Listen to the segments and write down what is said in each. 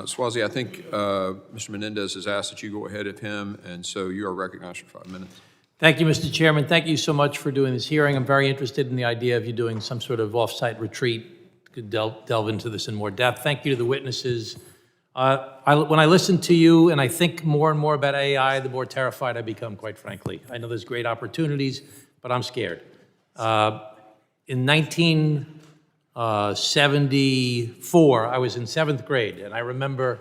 Swazi, I think Mr. Menendez has asked that you go ahead of him, and so you are recognized for 5 minutes. Thank you, Mr. Chairman. Thank you so much for doing this hearing. I'm very interested in the idea of you doing some sort of off-site retreat. Could delve into this in more depth. Thank you to the witnesses. When I listen to you and I think more and more about AI, the more terrified I become, quite frankly. I know there's great opportunities, but I'm scared. In 1974, I was in 7th grade, and I remember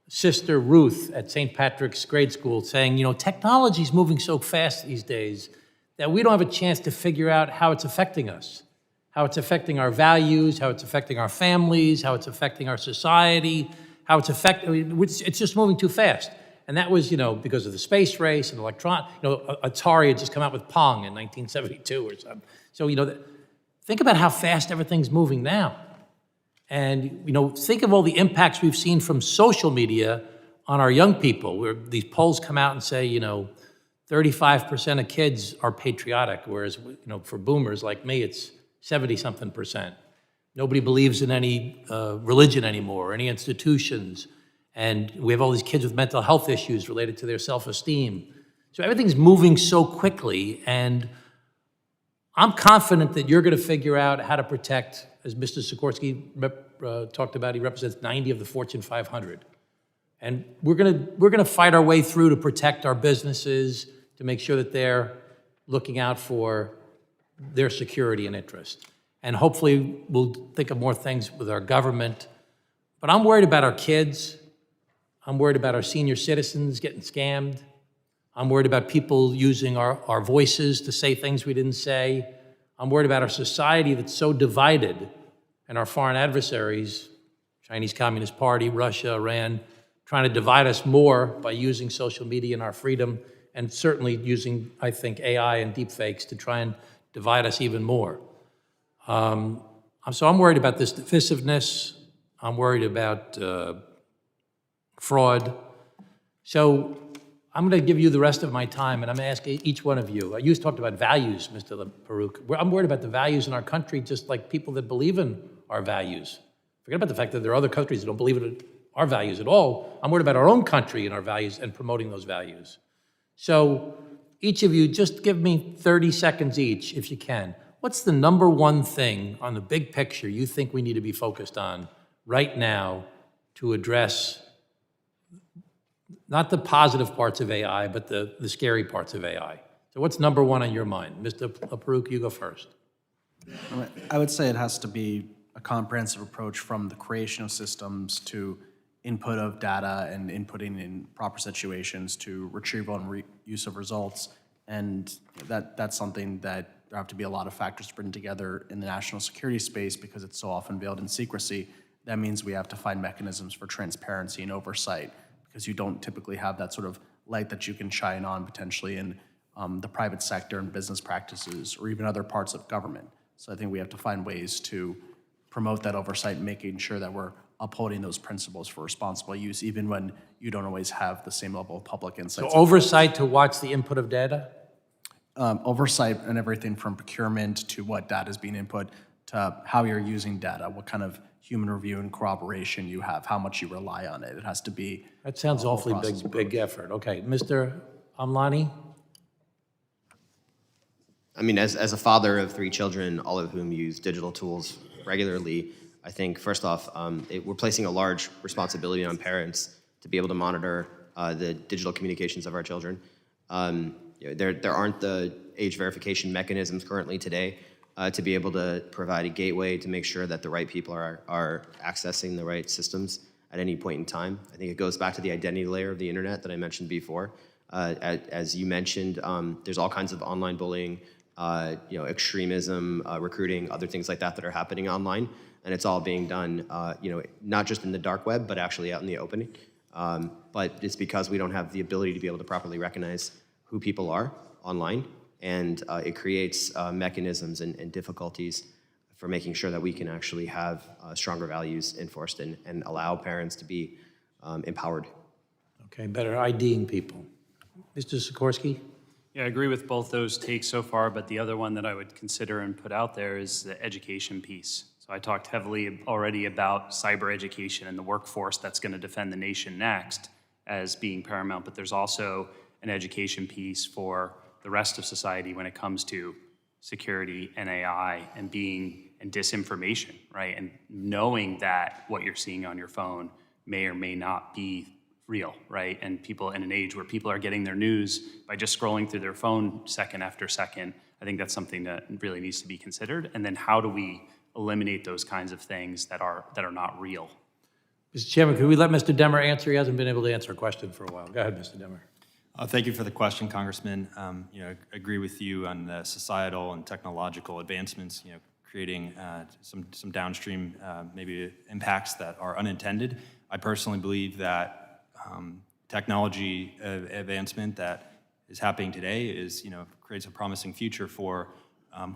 Sister Ruth at St. Patrick's grade school saying, you know, technology's moving so fast these days that we don't have a chance to figure out how it's affecting us, how it's affecting our values, how it's affecting our families, how it's affecting our society, how it's affecting, it's just moving too fast. And that was, you know, because of the space race and Atari had just come out with Pong in 1972 or something. So, you know, think about how fast everything's moving now. And, you know, think of all the impacts we've seen from social media on our young people, where these polls come out and say, you know, 35% of kids are patriotic, whereas, you know, for boomers like me, it's 70-something%. Nobody believes in any religion anymore, or any institutions. And we have all these kids with mental health issues related to their self-esteem. So everything's moving so quickly, and I'm confident that you're going to figure out how to protect, as Mr. Sikorsky talked about, he represents 90 of the Fortune 500. And we're going to fight our way through to protect our businesses, to make sure that they're looking out for their security and interest. And hopefully we'll think of more things with our government. But I'm worried about our kids. I'm worried about our senior citizens getting scammed. I'm worried about people using our voices to say things we didn't say. I'm worried about our society that's so divided, and our foreign adversaries, Chinese Communist Party, Russia, Iran, trying to divide us more by using social media and our freedom, and certainly using, I think, AI and deepfakes to try and divide us even more. So I'm worried about this divisiveness. I'm worried about fraud. So I'm going to give you the rest of my time, and I'm going to ask each one of you. You talked about values, Mr. Farouk. I'm worried about the values in our country, just like people that believe in our values. Forget about the fact that there are other countries that don't believe in our values at all. I'm worried about our own country and our values and promoting those values. So each of you, just give me 30 seconds each, if you can. What's the number one thing on the big picture you think we need to be focused on right now to address not the positive parts of AI, but the scary parts of AI? So what's number one on your mind? Mr. Farouk, you go first. I would say it has to be a comprehensive approach from the creation of systems to input of data and inputting in proper situations to retrieval and use of results. And that's something that there have to be a lot of factors to bring together in the national security space because it's so often veiled in secrecy. That means we have to find mechanisms for transparency and oversight because you don't typically have that sort of light that you can shine on potentially in the private sector and business practices or even other parts of government. So I think we have to find ways to promote that oversight, making sure that we're upholding those principles for responsible use, even when you don't always have the same level of public insight. So oversight to watch the input of data? Oversight and everything from procurement to what data is being input to how you're using data, what kind of human review and corroboration you have, how much you rely on it. It has to be. That sounds awfully big effort. Okay, Mr. Amlani? I mean, as a father of 3 children, all of whom use digital tools regularly, I think, first off, we're placing a large responsibility on parents to be able to monitor the digital communications of our children. There aren't the age verification mechanisms currently today to be able to provide a gateway to make sure that the right people are accessing the right systems at any point in time. I think it goes back to the identity layer of the internet that I mentioned before. As you mentioned, there's all kinds of online bullying, extremism, recruiting, other things like that that are happening online, and it's all being done, not just in the dark web, but actually out in the open. But it's because we don't have the ability to be able to properly recognize who people are online, and it creates mechanisms and difficulties for making sure that we can actually have stronger values enforced and allow parents to be empowered. Okay, better IDing people. Mr. Sikorsky? Yeah, I agree with both those takes so far, but the other one that I would consider and put out there is the education piece. So So I talked heavily already about cyber education and the workforce that's going to defend the nation next as being paramount, but there's also an education piece for the rest of society when it comes to security and AI and disinformation, right? And knowing that what you're seeing on your phone may or may not be real, right? And people in an age where people are getting their news by just scrolling through their phone second after second, I think that's something that really needs to be considered. And then how do we eliminate those kinds of things that are not real? Mr. Chairman, could we let Mr. Demmer answer? He hasn't been able to answer a question for a while. Go ahead, Mr. Demmer. Thank you for the question, Congressman. I agree with you on the societal and technological advancements, creating some downstream maybe impacts that are unintended. I personally believe that technology advancement that is happening today creates a promising future for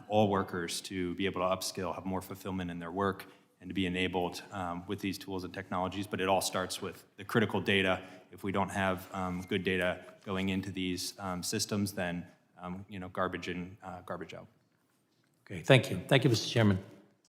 all workers to be able to upskill, have more fulfillment in their work, and to be enabled with these tools and technologies. But it all starts with the critical data. If we don't have good data going into these systems, then garbage in, garbage out. Okay, thank you. Thank you, Mr. Chairman.